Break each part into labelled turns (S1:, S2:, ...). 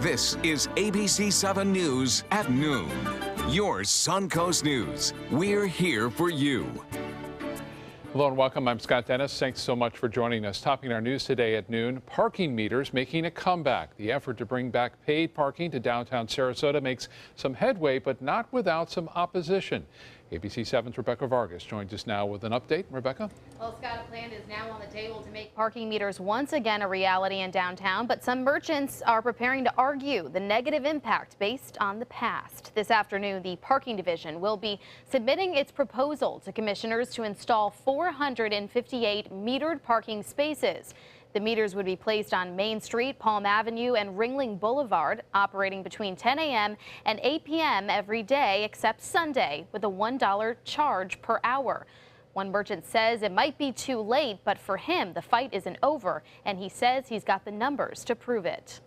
S1: This is ABC 7 News at noon. Your Suncoast News. We're here for you.
S2: Hello and welcome. I'm Scott Dennis. Thanks so much for joining us. Topping our news today at noon, parking meters making a comeback. The effort to bring back paid parking to downtown Sarasota makes some headway, but not without some opposition. ABC 7's Rebecca Vargas joins us now with an update. Rebecca?
S3: Well, Scott, a plan is now on the table to make parking meters once again a reality in downtown, but some merchants are preparing to argue the negative impact based on the past. This afternoon, the parking division will be submitting its proposal to commissioners to install 458 metered parking spaces. The meters would be placed on Main Street, Palm Avenue, and Ringling Boulevard, operating between 10 a.m. and 8 p.m. every day except Sunday, with a $1 charge per hour. One merchant says it might be too late, but for him, the fight isn't over, and he says he's got the numbers to prove it.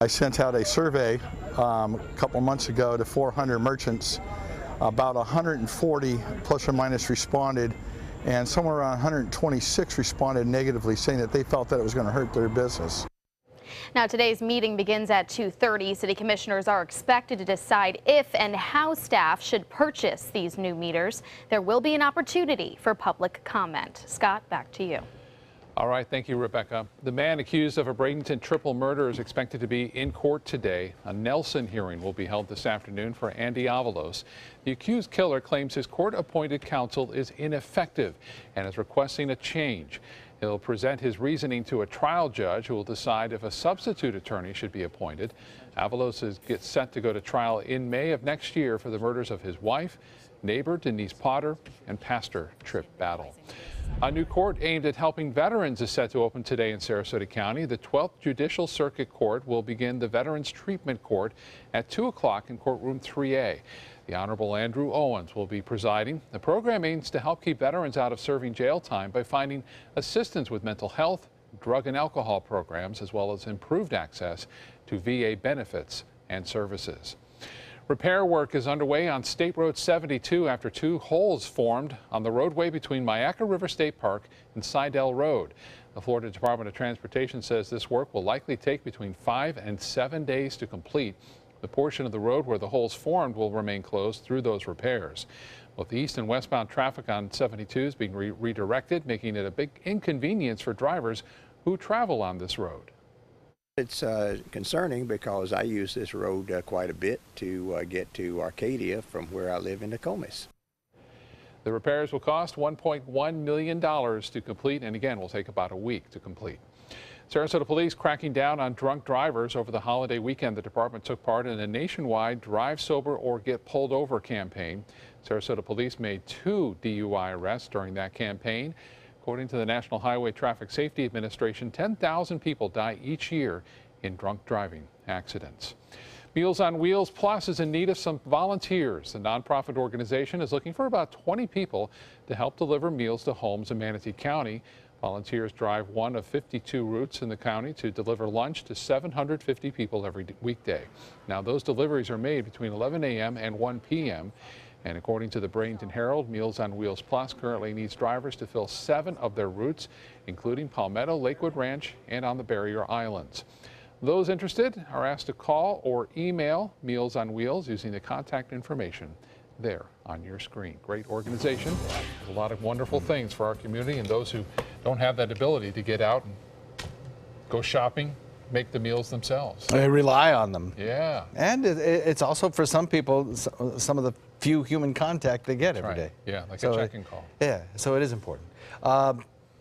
S4: I sent out a survey a couple months ago to 400 merchants. About 140 plus or minus responded, and somewhere around 126 responded negatively, saying that they felt that it was going to hurt their business.
S3: Now, today's meeting begins at 2:30. City commissioners are expected to decide if and how staff should purchase these new meters. There will be an opportunity for public comment. Scott, back to you.
S2: All right, thank you, Rebecca. The man accused of a Bradenton triple murder is expected to be in court today. A Nelson hearing will be held this afternoon for Andy Avalos. The accused killer claims his court-appointed counsel is ineffective and is requesting a change. He'll present his reasoning to a trial judge who will decide if a substitute attorney should be appointed. Avalos gets set to go to trial in May of next year for the murders of his wife, neighbor Denise Potter, and pastor Trip Battle. A new court aimed at helping veterans is set to open today in Sarasota County. The 12th Judicial Circuit Court will begin the Veterans Treatment Court at 2 o'clock in courtroom 3A. The Honorable Andrew Owens will be presiding. The program aims to help keep veterans out of serving jail time by finding assistance with mental health, drug and alcohol programs, as well as improved access to VA benefits and services. Repair work is underway on State Road 72 after two holes formed on the roadway between Myakka River State Park and Seidel Road. The Florida Department of Transportation says this work will likely take between 5 and 7 days to complete. The portion of the road where the holes formed will remain closed through those repairs. Both east and westbound traffic on 72 is being redirected, making it a big inconvenience for drivers who travel on this road.
S5: It's concerning because I use this road quite a bit to get to Arcadia from where I live in Nokomis.
S2: The repairs will cost $1.1 million to complete, and again will take about a week to complete. Sarasota police cracking down on drunk drivers. Over the holiday weekend, the department took part in a nationwide Drive Sober or Get Pulled Over campaign. Sarasota police made 2 DUI arrests during that campaign. According to the National Highway Traffic Safety Administration, 10,000 people die each year in drunk driving accidents. Meals on Wheels Plus is in need of some volunteers. The nonprofit organization is looking for about 20 people to help deliver meals to homes in Manatee County. Volunteers drive one of 52 routes in the county to deliver lunch to 750 people every weekday. Now, those deliveries are made between 11 a.m. and 1 p.m. And according to the Bradenton Herald, Meals on Wheels Plus currently needs drivers to fill 7 of their routes, including Palmetto, Lakewood Ranch, and on the Barrier Islands. Those interested are asked to call or email Meals on Wheels using the contact information there on your screen. Great organization. There's a lot of wonderful things for our community and those who don't have that ability to get out and go shopping, make the meals themselves.
S6: They rely on them.
S2: Yeah.
S6: And it's also for some people, some of the few human contact they get every day.
S2: Yeah, like a check-in call.
S6: Yeah, so it is important.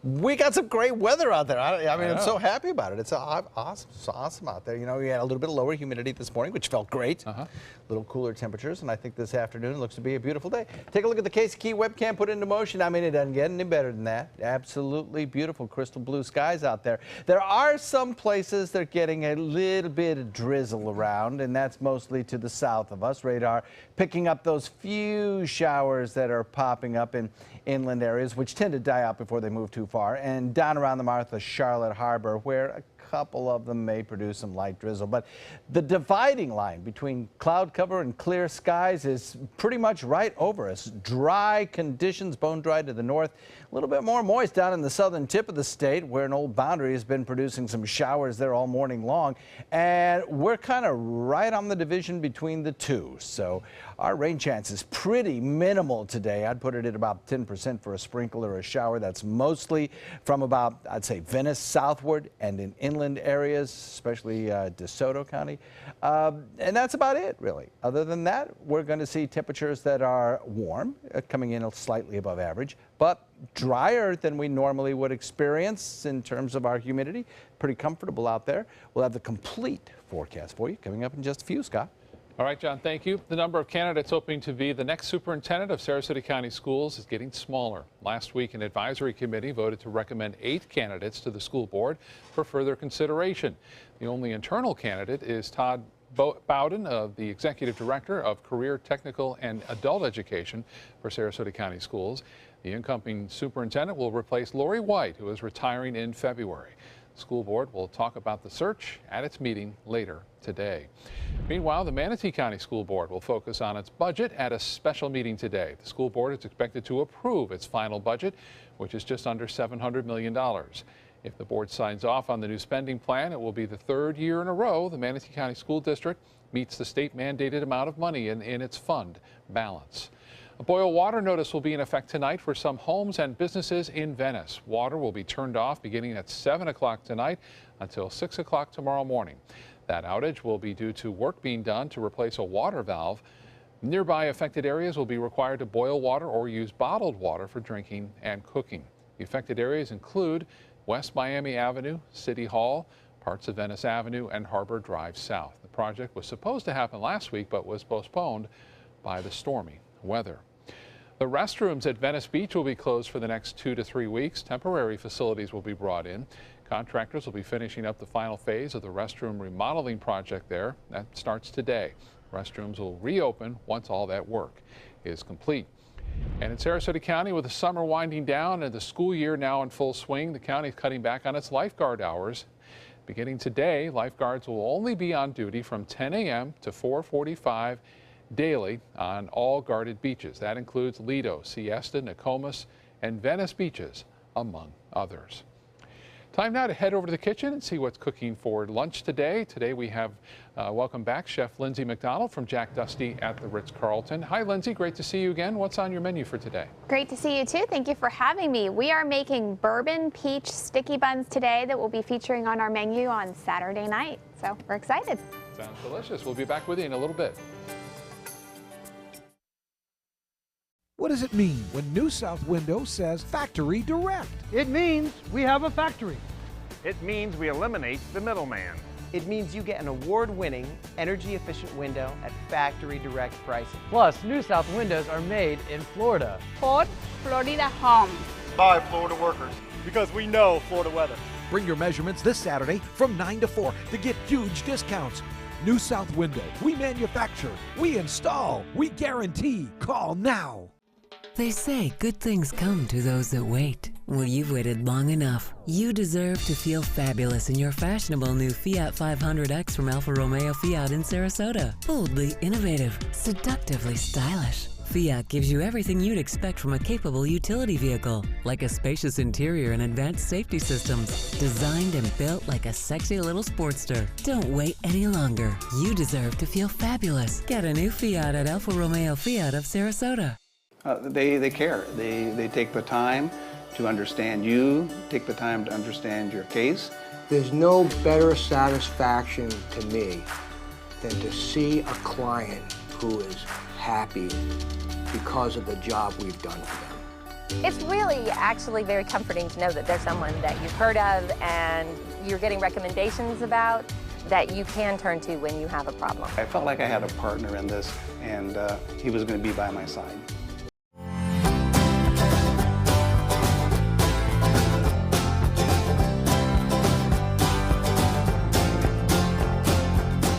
S6: We got some great weather out there. I mean, I'm so happy about it. It's awesome, awesome out there. You know, we had a little bit of lower humidity this morning, which felt great. A little cooler temperatures, and I think this afternoon looks to be a beautiful day. Take a look at the Casey Key webcam put into motion. I mean, it doesn't get any better than that. Absolutely beautiful crystal blue skies out there. There are some places that are getting a little bit of drizzle around, and that's mostly to the south of us. Radar picking up those few showers that are popping up in inland areas, which tend to die out before they move too far, and down around the Martha Charlotte Harbor, where a couple of them may produce some light drizzle. But the dividing line between cloud cover and clear skies is pretty much right over us. Dry conditions, bone dry to the north, a little bit more moist down in the southern tip of the state, where an old boundary has been producing some showers there all morning long. And we're kind of right on the division between the two. So our rain chance is pretty minimal today. I'd put it at about 10% for a sprinkle or a shower. That's mostly from about, I'd say, Venice southward and in inland areas, especially DeSoto County. And that's about it, really. Other than that, we're going to see temperatures that are warm, coming in slightly above average, but drier than we normally would experience in terms of our humidity. Pretty comfortable out there. We'll have the complete forecast for you coming up in just a few, Scott.
S2: All right, John, thank you. The number of candidates hoping to be the next superintendent of Sarasota County Schools is getting smaller. Last week, an advisory committee voted to recommend 8 candidates to the school board for further consideration. The only internal candidate is Todd Bowden, the Executive Director of Career, Technical, and Adult Education for Sarasota County Schools. The incoming superintendent will replace Lori White, who is retiring in February. The school board will talk about the search at its meeting later today. Meanwhile, the Manatee County School Board will focus on its budget at a special meeting today. The school board is expected to approve its final budget, which is just under $700 million. If the board signs off on the new spending plan, it will be the 3rd year in a row the Manatee County School District meets the state mandated amount of money in its fund balance. A boil water notice will be in effect tonight for some homes and businesses in Venice. Water will be turned off beginning at 7 o'clock tonight until 6 o'clock tomorrow morning. That outage will be due to work being done to replace a water valve. Nearby affected areas will be required to boil water or use bottled water for drinking and cooking. The affected areas include West Miami Avenue, City Hall, parts of Venice Avenue, and Harbor Drive South. The project was supposed to happen last week but was postponed by the stormy weather. The restrooms at Venice Beach will be closed for the next 2 to 3 weeks. Temporary facilities will be brought in. Contractors will be finishing up the final phase of the restroom remodeling project there. That starts today. Restrooms will reopen once all that work is complete. And in Sarasota County, with the summer winding down and the school year now in full swing, the county is cutting back on its lifeguard hours. Beginning today, lifeguards will only be on duty from 10 a.m. to 4:45 daily on all guarded beaches. That includes Lido, Siesta, Nokomis, and Venice beaches, among others. Time now to head over to the kitchen and see what's cooking for lunch today. Today we have, welcome back, Chef Lindsay McDonald from Jack Dusty at the Ritz-Carlton. Hi, Lindsay. Great to see you again. What's on your menu for today?
S7: Great to see you, too. Thank you for having me. We are making bourbon peach sticky buns today that will be featuring on our menu on Saturday night. So we're excited.
S2: Sounds delicious. We'll be back with you in a little bit.
S8: What does it mean when New South Window says Factory Direct?
S9: It means we have a factory.
S10: It means we eliminate the middleman.
S11: It means you get an award-winning, energy-efficient window at factory direct pricing.
S9: Plus, New South windows are made in Florida.
S12: For Florida homes.
S13: By Florida workers. Because we know Florida weather.
S8: Bring your measurements this Saturday from 9 to 4 to get huge discounts. New South Window. We manufacture, we install, we guarantee. Call now.
S14: They say good things come to those that wait. Well, you've waited long enough. You deserve to feel fabulous in your fashionable new Fiat 500X from Alfa Romeo Fiat in Sarasota. Boldly innovative, seductively stylish. Fiat gives you everything you'd expect from a capable utility vehicle, like a spacious interior and advanced safety systems, designed and built like a sexy little sportster. Don't wait any longer. You deserve to feel fabulous. Get a new Fiat at Alfa Romeo Fiat of Sarasota.
S15: They care. They take the time to understand you, take the time to understand your case.
S16: There's no better satisfaction to me than to see a client who is happy because of the job we've done for them.
S17: It's really actually very comforting to know that there's someone that you've heard of and you're getting recommendations about that you can turn to when you have a problem.
S15: I felt like I had a partner in this, and he was going to be by my side.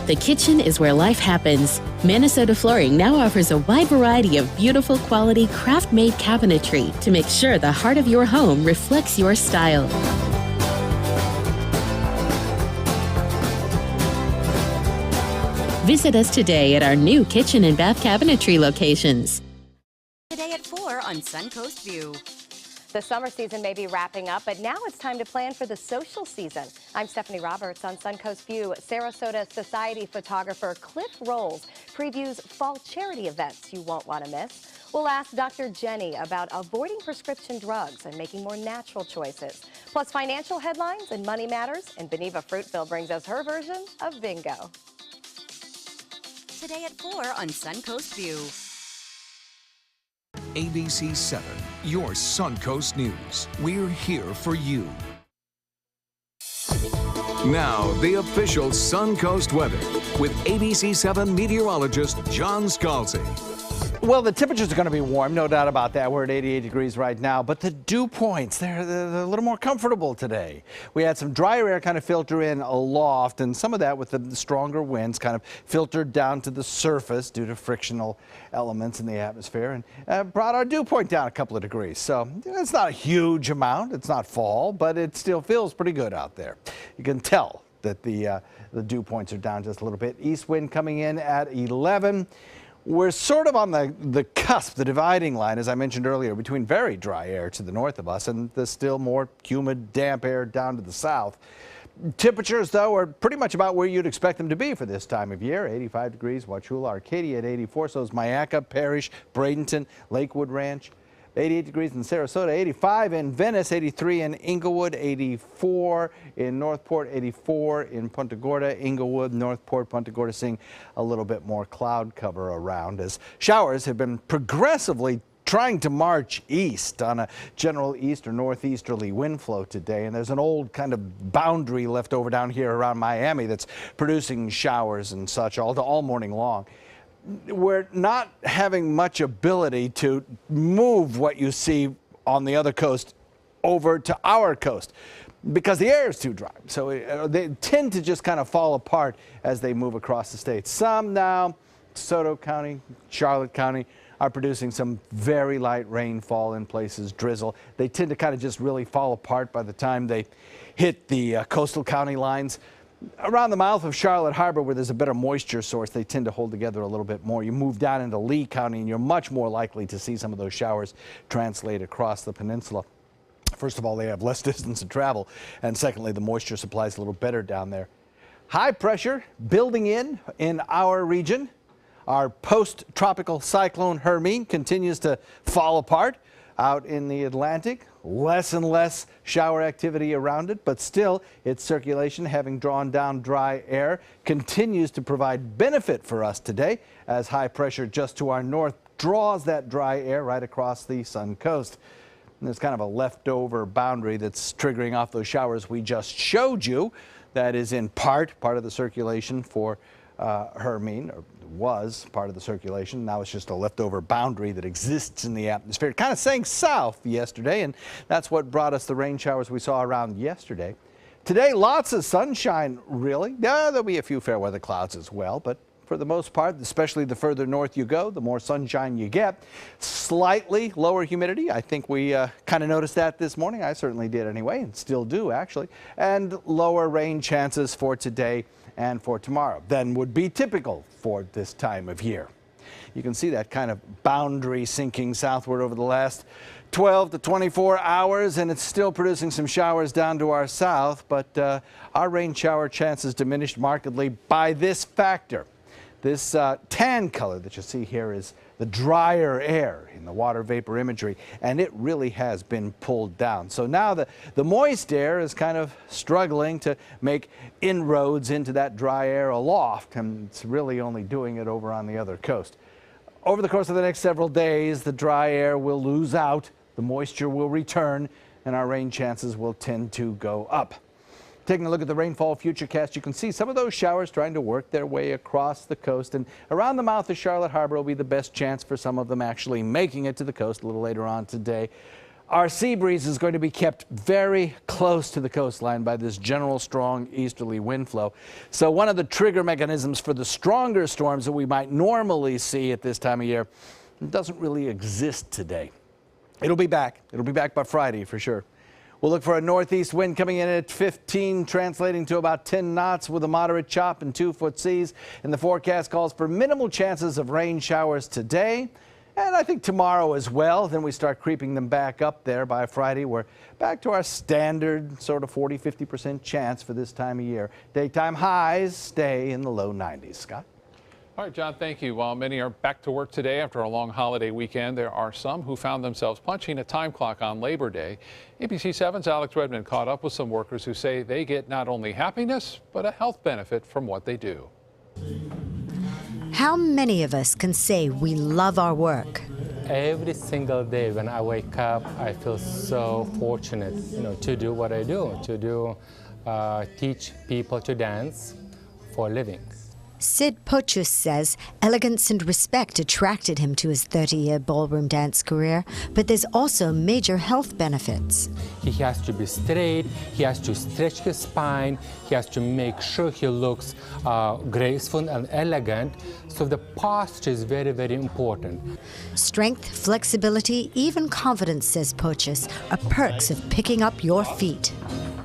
S18: The kitchen is where life happens. Minnesota Flooring now offers a wide variety of beautiful quality craft-made cabinetry to make sure the heart of your home reflects your style. Visit us today at our new kitchen and bath cabinetry locations.
S19: Today at 4 on Suncoast View.
S20: The summer season may be wrapping up, but now it's time to plan for the social season. I'm Stephanie Roberts on Suncoast View. Sarasota Society photographer Cliff Rolls previews fall charity events you won't want to miss. We'll ask Dr. Jenny about avoiding prescription drugs and making more natural choices. Plus financial headlines and money matters, and Beneva Fruitville brings us her version of bingo.
S19: Today at 4 on Suncoast View.
S1: ABC 7, your Suncoast News. We're here for you. Now, the official Suncoast weather with ABC 7 meteorologist John Scalzi.
S6: Well, the temperatures are going to be warm, no doubt about that. We're at 88 degrees right now, but the dew points, they're a little more comfortable today. We had some drier air kind of filter in aloft, and some of that with the stronger winds kind of filtered down to the surface due to frictional elements in the atmosphere, and brought our dew point down a couple of degrees. So it's not a huge amount. It's not fall, but it still feels pretty good out there. You can tell that the dew points are down just a little bit. East wind coming in at 11. We're sort of on the cusp, the dividing line, as I mentioned earlier, between very dry air to the north of us and the still more humid, damp air down to the south. Temperatures, though, are pretty much about where you'd expect them to be for this time of year. 85 degrees, Wauchula, Arcadia at 84, so is Mayaca, Parrish, Bradenton, Lakewood Ranch. 88 degrees in Sarasota, 85 in Venice, 83 in Inglewood, 84 in Northport, 84 in Punta Gorda, Inglewood, Northport, Punta Gorda, seeing a little bit more cloud cover around as showers have been progressively trying to march east on a general east or northeasterly wind flow today. And there's an old kind of boundary left over down here around Miami that's producing showers and such all morning long. We're not having much ability to move what you see on the other coast over to our coast because the air is too dry. So they tend to just kind of fall apart as they move across the state. Some now, DeSoto County, Charlotte County, are producing some very light rainfall in places, drizzle. They tend to kind of just really fall apart by the time they hit the coastal county lines. Around the mouth of Charlotte Harbor, where there's a better moisture source, they tend to hold together a little bit more. You move down into Lee County, and you're much more likely to see some of those showers translate across the peninsula. First of all, they have less distance to travel, and secondly, the moisture supply is a little better down there. High pressure building in our region. Our post-tropical cyclone Hermine continues to fall apart out in the Atlantic. Less and less shower activity around it, but still its circulation, having drawn down dry air, continues to provide benefit for us today as high pressure just to our north draws that dry air right across the sun coast. And there's kind of a leftover boundary that's triggering off those showers we just showed you. That is in part of the circulation for Hermine, or was part of the circulation. Now it's just a leftover boundary that exists in the atmosphere. Kind of sang south yesterday, and that's what brought us the rain showers we saw around yesterday. Today, lots of sunshine, really. Yeah, there'll be a few fair weather clouds as well, but for the most part, especially the further north you go, the more sunshine you get. Slightly lower humidity. I think we kind of noticed that this morning. I certainly did anyway, and still do actually. And lower rain chances for today and for tomorrow than would be typical for this time of year. You can see that kind of boundary sinking southward over the last 12 to 24 hours, and it's still producing some showers down to our south, but our rain shower chances diminished markedly by this factor. This tan color that you see here is the drier air in the water vapor imagery, and it really has been pulled down. So now the moist air is kind of struggling to make inroads into that dry air aloft, and it's really only doing it over on the other coast. Over the course of the next several days, the dry air will lose out, the moisture will return, and our rain chances will tend to go up. Taking a look at the rainfall futurecast, you can see some of those showers trying to work their way across the coast, and around the mouth of Charlotte Harbor will be the best chance for some of them actually making it to the coast a little later on today. Our sea breeze is going to be kept very close to the coastline by this general strong easterly wind flow. So one of the trigger mechanisms for the stronger storms that we might normally see at this time of year doesn't really exist today. It'll be back. It'll be back by Friday for sure. We'll look for a northeast wind coming in at 15, translating to about 10 knots with a moderate chop and 2-foot seas. And the forecast calls for minimal chances of rain showers today. And I think tomorrow as well. Then we start creeping them back up there. By Friday, we're back to our standard sort of 40–50% chance for this time of year. Daytime highs stay in the low 90s. Scott?
S2: All right, John, thank you. While many are back to work today after a long holiday weekend, there are some who found themselves punching a time clock on Labor Day. ABC 7's Alex Redmond caught up with some workers who say they get not only happiness, but a health benefit from what they do.
S21: How many of us can say we love our work?
S22: Every single day when I wake up, I feel so fortunate, to do what I do, teach people to dance for a living.
S21: Sid Pochus says elegance and respect attracted him to his 30-year ballroom dance career, but there's also major health benefits.
S22: He has to be straight, he has to stretch his spine, he has to make sure he looks graceful and elegant, so the posture is very, very important.
S21: Strength, flexibility, even confidence, says Pochus, are perks of picking up your feet.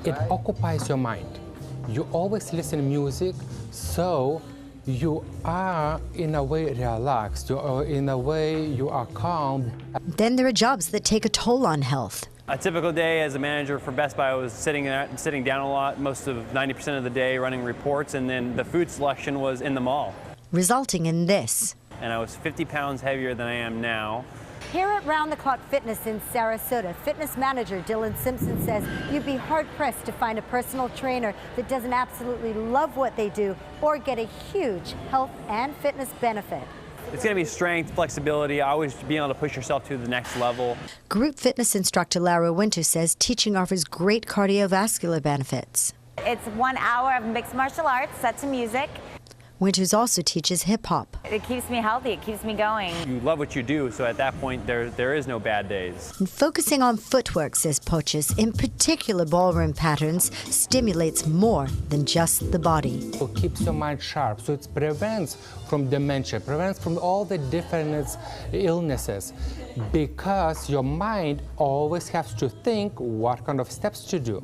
S22: It occupies your mind. You always listen to music, so you are, in a way, relaxed. In a way, you are calm.
S21: Then there are jobs that take a toll on health.
S23: A typical day as a manager for Best Buy was sitting down a lot, most of 90% of the day running reports, and then the food selection was in the mall.
S21: Resulting in this.
S23: And I was 50 pounds heavier than I am now.
S24: Here at Round the Clock Fitness in Sarasota, fitness manager Dylan Simpson says you'd be hard-pressed to find a personal trainer that doesn't absolutely love what they do or get a huge health and fitness benefit.
S23: It's going to be strength, flexibility, always being able to push yourself to the next level.
S21: Group fitness instructor Lara Winter says teaching offers great cardiovascular benefits.
S25: It's 1 hour of mixed martial arts set to music.
S21: Winters also teaches hip-hop.
S25: It keeps me healthy, it keeps me going.
S23: You love what you do, so at that point there is no bad days.
S21: And focusing on footwork, says Pochus, in particular ballroom patterns, stimulates more than just the body.
S22: It keeps your mind sharp, so it prevents from dementia, prevents from all the different illnesses, because your mind always has to think what kind of steps to do.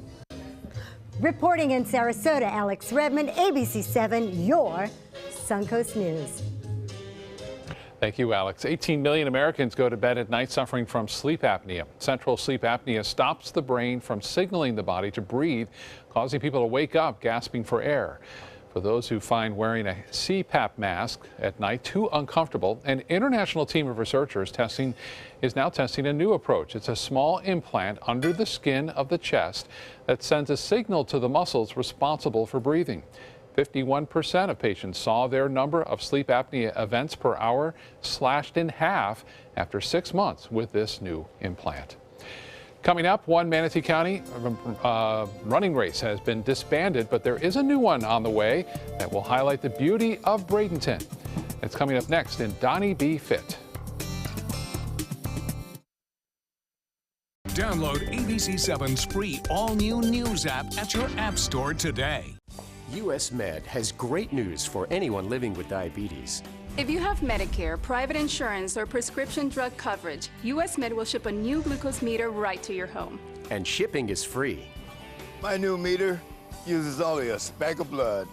S24: Reporting in Sarasota, Alex Redmond, ABC 7, your Suncoast News.
S2: Thank you, Alex. 18 million Americans go to bed at night suffering from sleep apnea. Central sleep apnea stops the brain from signaling the body to breathe, causing people to wake up gasping for air. For those who find wearing a CPAP mask at night too uncomfortable, an international team of researchers is now testing a new approach. It's a small implant under the skin of the chest that sends a signal to the muscles responsible for breathing. 51% of patients saw their number of sleep apnea events per hour slashed in half after 6 months with this new implant. Coming up, one Manatee County running race has been disbanded, but there is a new one on the way that will highlight the beauty of Bradenton. It's coming up next in Donnie B. Fit.
S1: Download ABC 7's free all-new news app at your app store today.
S26: US Med has great news for anyone living with diabetes.
S27: If you have Medicare, private insurance, or prescription drug coverage, US Med will ship a new glucose meter right to your home.
S26: And shipping is free.
S28: My new meter uses only a speck of blood,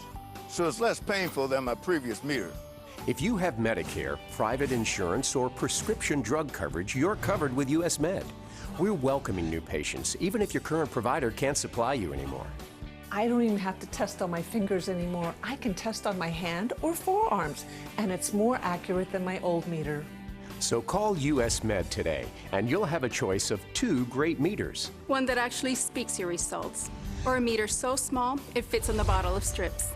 S28: so it's less painful than my previous meter.
S26: If you have Medicare, private insurance, or prescription drug coverage, you're covered with US Med. We're welcoming new patients, even if your current provider can't supply you anymore.
S29: I don't even have to test on my fingers anymore. I can test on my hand or forearms, and it's more accurate than my old meter.
S26: So call US Med today, and you'll have a choice of 2 great meters.
S27: One that actually speaks your results, or a meter so small it fits on the bottle of strips.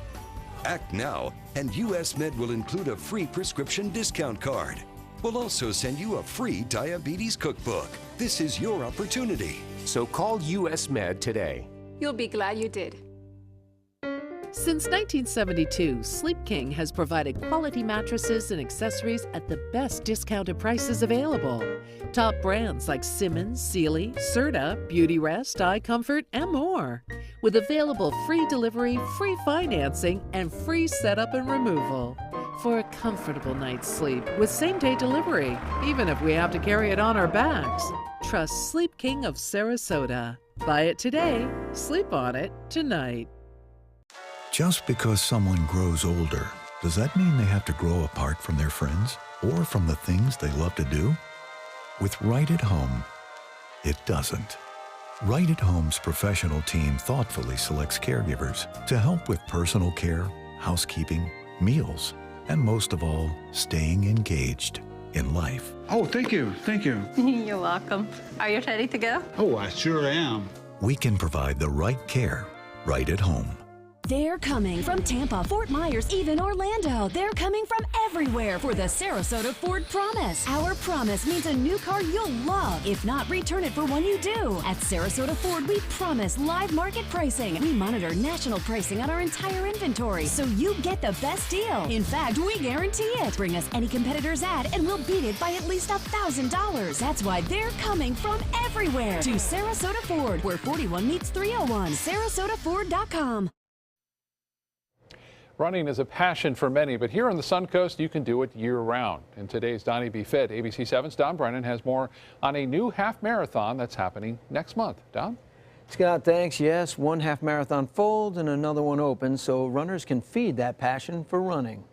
S30: Act now, and US Med will include a free prescription discount card. We'll also send you a free diabetes cookbook. This is your opportunity.
S26: So call US Med today.
S27: You'll be glad you did.
S31: Since 1972, Sleep King has provided quality mattresses and accessories at the best discounted prices available. Top brands like Simmons, Sealy, Serta, Beautyrest, iComfort, and more. With available free delivery, free financing, and free setup and removal. For a comfortable night's sleep with same-day delivery, even if we have to carry it on our backs. Trust Sleep King of Sarasota. Buy it today, sleep on it tonight.
S3: Just because someone grows older, does that mean they have to grow apart from their friends or from the things they love to do? With Right at Home, it doesn't. Right at Home's professional team thoughtfully selects caregivers to help with personal care, housekeeping, meals, and most of all, staying engaged in life.
S4: Oh, thank you, thank you.
S25: You're welcome. Are you ready to go?
S4: Oh, I sure am.
S3: We can provide the right care right at home.
S5: They're coming from Tampa, Fort Myers, even Orlando. They're coming from everywhere for the Sarasota Ford Promise. Our promise means a new car you'll love. If not, return it for one you do. At Sarasota Ford, we promise live market pricing. We monitor national pricing on our entire inventory, so you get the best deal. In fact, we guarantee it. Bring us any competitor's ad, and we'll beat it by at least $1,000. That's why they're coming from everywhere to Sarasota Ford, where 41 meets 301. SarasotaFord.com.
S2: Running is a passion for many, but here on the Suncoast, you can do it year-round. In today's Donnie B. Fed, ABC 7's Don Brennan has more on a new half marathon that's happening next month. Don?
S7: Scott, thanks. Yes, one half marathon folds and another one opens, so runners can feed that passion for running.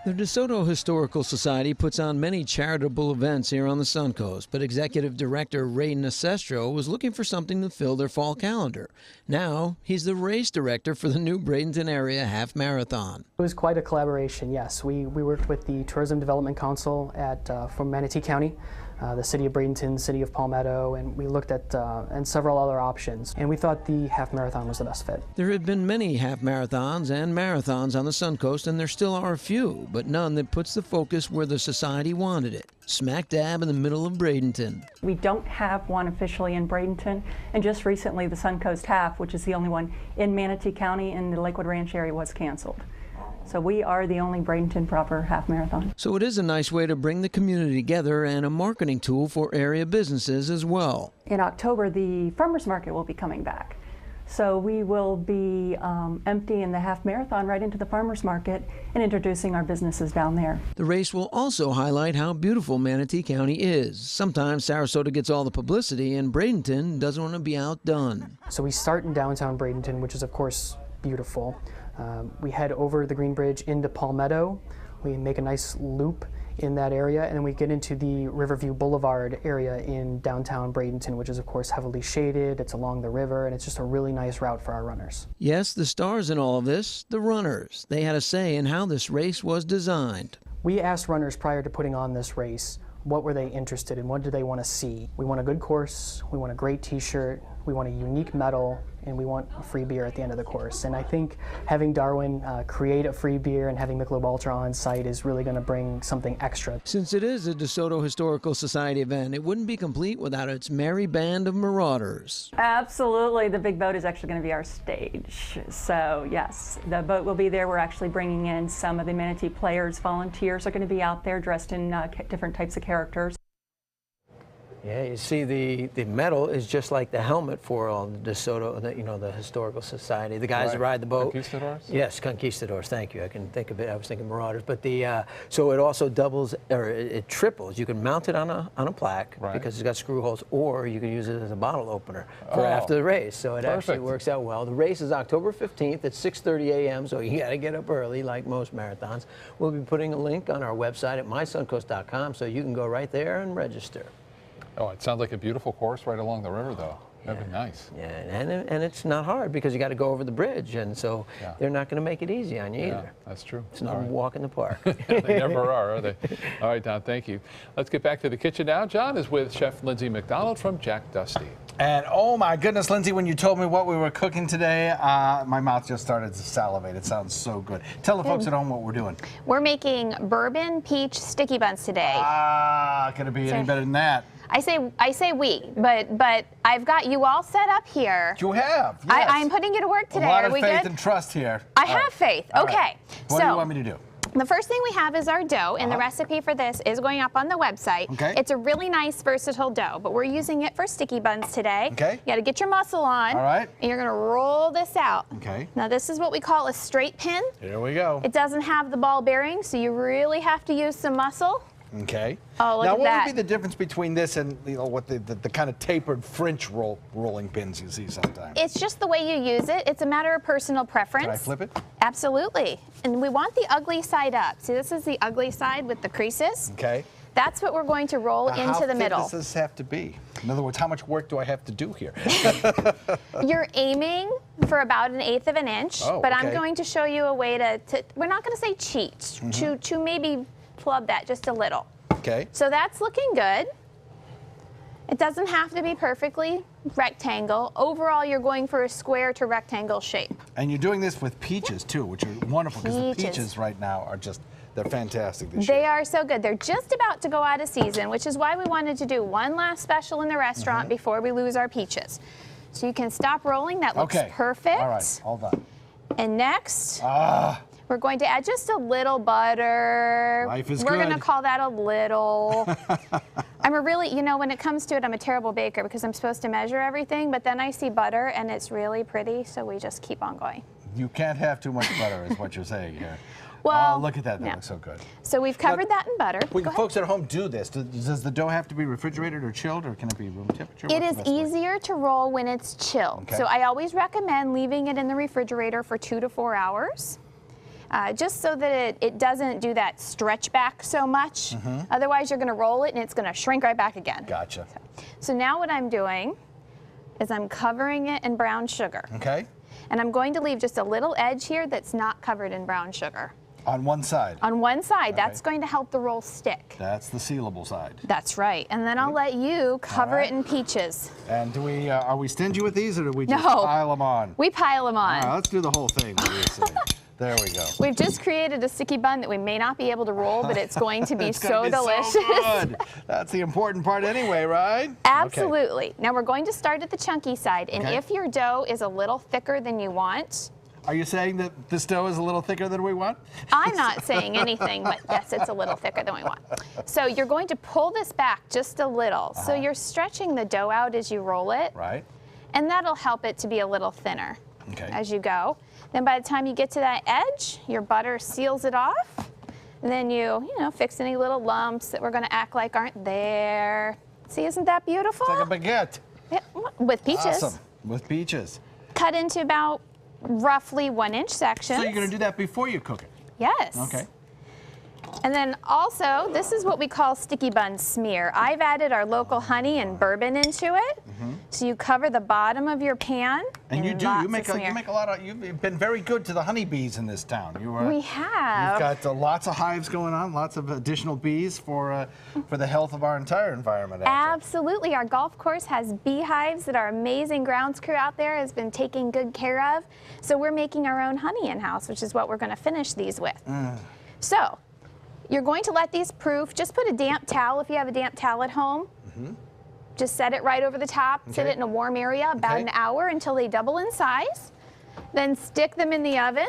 S7: The DeSoto Historical Society puts on many charitable events here on the Suncoast, but Executive Director Ray Nacestro was looking for something to fill their fall calendar. Now, he's the race director for the new Bradenton area half marathon.
S8: It was quite a collaboration, yes. We worked with the Tourism Development Council from Manatee County, the City of Bradenton, City of Palmetto, and we looked at and several other options, and we thought the half marathon was the best fit.
S7: There have been many half marathons and marathons on the Suncoast, and there still are a few, but none that puts the focus where the society wanted it, smack dab in the middle of Bradenton.
S9: We don't have one officially in Bradenton, and just recently the Suncoast Half, which is the only one in Manatee County in the Lakewood Ranch area, was canceled. So we are the only Bradenton proper half marathon.
S7: So it is a nice way to bring the community together and a marketing tool for area businesses as well.
S9: In October, the farmers market will be coming back. So we will be emptying the half marathon right into the farmers market and introducing our businesses down there.
S7: The race will also highlight how beautiful Manatee County is. Sometimes Sarasota gets all the publicity and Bradenton doesn't want to be outdone.
S8: So we start in downtown Bradenton, which is of course beautiful. We head over the Green Bridge into Palmetto. We make a nice loop in that area, and then we get into the Riverview Boulevard area in downtown Bradenton, which is of course heavily shaded. It's along the river, and it's just a really nice route for our runners.
S7: Yes, the stars in all of this, the runners. They had a say in how this race was designed.
S8: We asked runners prior to putting on this race, what were they interested in? What did they want to see? We want a good course, we want a great t-shirt, we want a unique medal, and we want a free beer at the end of the course. And I think having Darwin create a free beer and having Michelob Ultra on site is really going to bring something extra.
S7: Since it is a DeSoto Historical Society event, it wouldn't be complete without its merry band of marauders.
S9: Absolutely. The big boat is actually going to be our stage. So yes, the boat will be there. We're actually bringing in some of the Manatee players. Volunteers are going to be out there dressed in different types of characters.
S7: Yeah, you see the medal is just like the helmet for all the DeSoto, the Historical Society. The guys that ride the boat.
S2: Conquistadors?
S7: Yes, conquistadors. Thank you. I can think of it. I was thinking marauders, but so it also doubles or it triples. You can mount it on a plaque because it's got screw holes, or you can use it as a bottle opener for after the race. So it actually works out well. The race is October 15th at 6:30 a.m. So you got to get up early, like most marathons. We'll be putting a link on our website at mysuncoast.com, so you can go right there and register.
S2: Oh, it sounds like a beautiful course right along the river, though. That'd be nice.
S7: Yeah, and it's not hard because you got to go over the bridge, and so they're not going to make it easy on you either.
S2: That's true.
S7: It's not a walk in the park.
S2: They never are they? All right, Don, thank you. Let's get back to the kitchen now. John is with Chef Lindsay McDonald from Jack Dusty.
S6: And oh my goodness, Lindsay, when you told me what we were cooking today, my mouth just started to salivate. It sounds so good. Tell the folks at home what we're doing.
S10: We're making bourbon peach sticky buns today.
S6: Could it be any better than that?
S10: I say we, but I've got you all set up here.
S6: You have, yes.
S10: I'm putting you to work today.
S6: A lot
S10: Are we
S6: of faith
S10: good?
S6: and trust here.
S10: I have faith.
S6: All
S10: Okay.
S6: Right. What do you want me to do?
S10: The first thing we have is our dough, and the recipe for this is going up on the website.
S6: Okay.
S10: It's a really nice, versatile dough, but we're using it for sticky buns today.
S6: Okay.
S10: You got to get your muscle on.
S6: All right.
S10: And you're going to roll this out.
S6: Okay.
S10: Now this is what we call a straight pin.
S6: Here we go.
S10: It doesn't have the ball bearing, so you really have to use some muscle.
S6: Okay.
S10: Oh, look
S6: now,
S10: at
S6: what
S10: that.
S6: would be the difference between this and what the kind of tapered French rolling pins you see sometimes?
S10: It's just the way you use it. It's a matter of personal preference.
S6: Can I flip it?
S10: Absolutely. And we want the ugly side up. See, this is the ugly side with the creases.
S6: Okay.
S10: That's what we're going to roll into the middle.
S6: How thick does this have to be? In other words, how much work do I have to do here?
S10: You're aiming for about 1/8 of an inch, but I'm
S6: okay.
S10: going to show you a way to we're not going to say cheat, to maybe flub that just a little.
S6: Okay.
S10: So that's looking good. It doesn't have to be perfectly rectangle. Overall, you're going for a square to rectangle shape.
S6: And you're doing this with peaches too, which are wonderful because the peaches right now are just, they're fantastic this year.
S10: They are so good. They're just about to go out of season, which is why we wanted to do one last special in the restaurant before we lose our peaches. So you can stop rolling. That looks perfect.
S6: All right, all done.
S10: And next, we're going to add just a little butter.
S6: Life is
S10: We're
S6: good.
S10: going to call that a little. I'm a really, you know, when it comes to it, I'm a terrible baker because I'm supposed to measure everything, but then I see butter and it's really pretty, so we just keep on going.
S6: You can't have too much butter is what you're saying here.
S10: Well,
S6: oh, look at that. That looks so good.
S10: So we've covered that in butter.
S6: When folks at home do this, does the dough have to be refrigerated or chilled, or can it be room temperature?
S10: It is easier to roll when it's chilled.
S6: Okay.
S10: So I always recommend leaving it in the refrigerator for 2 to 4 hours. Just so that it doesn't do that stretch back so much. Otherwise, you're going to roll it and it's going to shrink right back again.
S6: Gotcha.
S10: So now what I'm doing is I'm covering it in brown sugar.
S6: Okay.
S10: And I'm going to leave just a little edge here that's not covered in brown sugar.
S6: On one side?
S10: On one side.
S6: Okay.
S10: That's going to help the roll stick.
S6: That's the sealable side.
S10: That's right. And then I'll let you cover it in peaches.
S6: And do we, are we stingy with these, or do we just
S10: No.
S6: pile them on?
S10: We pile them on.
S6: All right, let's do the whole thing. There we go.
S10: We've just created a sticky bun that we may not be able to roll, but it's going to be
S6: It's
S10: so
S6: gonna be
S10: delicious.
S6: So good. That's the important part anyway, right?
S10: Absolutely. Okay. Now we're going to start at the chunky side, and
S6: Okay.
S10: if your dough is a little thicker than you want.
S6: Are you saying that this dough is a little thicker than we want?
S10: I'm not saying anything, but yes, it's a little thicker than we want. So you're going to pull this back just a little. So you're stretching the dough out as you roll it.
S6: Right.
S10: And that'll help it to be a little thinner as you go. Then by the time you get to that edge, your butter seals it off. And then you fix any little lumps that we're going to act like aren't there. See, isn't that beautiful?
S6: It's like a baguette.
S10: Yeah, with peaches.
S6: Awesome. With peaches.
S10: Cut into about roughly 1-inch sections.
S6: So you're going to do that before you cook it?
S10: Yes.
S6: Okay.
S10: And then also, this is what we call sticky bun smear. I've added our local honey and bourbon into it. So you cover the bottom of your pan.
S6: And you do.
S10: lots
S6: You make
S10: of
S6: a
S10: smear.
S6: lot of. You've been very good to the honeybees in this town.
S10: We have.
S6: You've got lots of hives going on, lots of additional bees for the health of our entire environment.
S10: Absolutely. Our golf course has beehives that our amazing grounds crew out there has been taking good care of. So we're making our own honey in-house, which is what we're going to finish these with. So you're going to let these proof. Just put a damp towel if you have a damp towel at home. Just set it right over the top. Sit it in a warm area about an hour until they double in size. Then stick them in the oven.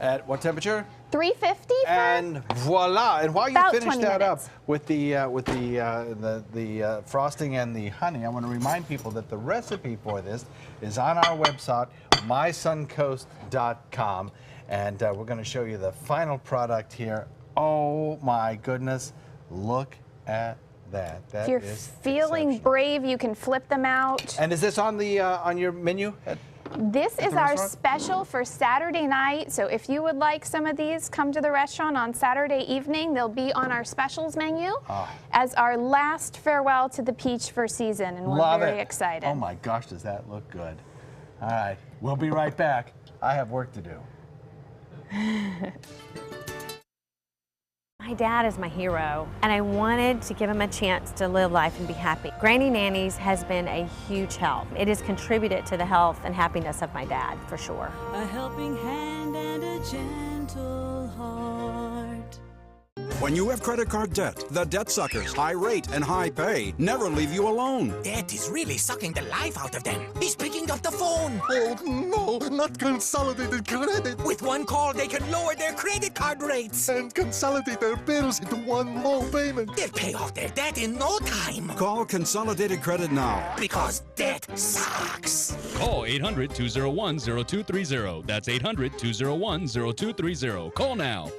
S6: At what temperature?
S10: 350 for
S6: and voila! And while you
S10: about
S6: finish
S10: 20
S6: that
S10: minutes.
S6: up with the frosting and the honey, I want to remind people that the recipe for this is on our website, mysuncoast.com, and we're going to show you the final product here. Oh my goodness! Look at that.
S10: If you're feeling brave, you can flip them out.
S6: And is this on the on your menu?
S10: This
S6: At
S10: is
S6: the
S10: our
S6: restaurant?
S10: special for Saturday night. So if you would like some of these, come to the restaurant on Saturday evening. They'll be on our specials menu as our last farewell to the peach for season, and we're very excited.
S6: Oh my gosh, does that look good? All right, we'll be right back. I have work to do.
S11: My dad is my hero, and I wanted to give him a chance to live life and be happy. Granny Nannies has been a huge help. It has contributed to the health and happiness of my dad, for sure.
S12: A helping hand and a gentle heart.
S13: When you have credit card debt, the debt suckers, high rate and high pay, never leave you alone.
S14: Debt is really sucking the life out of them. He's picking up the phone.
S13: Oh, no, not consolidated credit.
S14: With one call, they can lower their credit card rates.
S13: And consolidate their bills into one low payment.
S14: They'll pay off their debt in no time.
S13: Call Consolidated Credit now.
S14: Because debt sucks.
S15: Call 800-201-0230. That's 800-201-0230. Call now.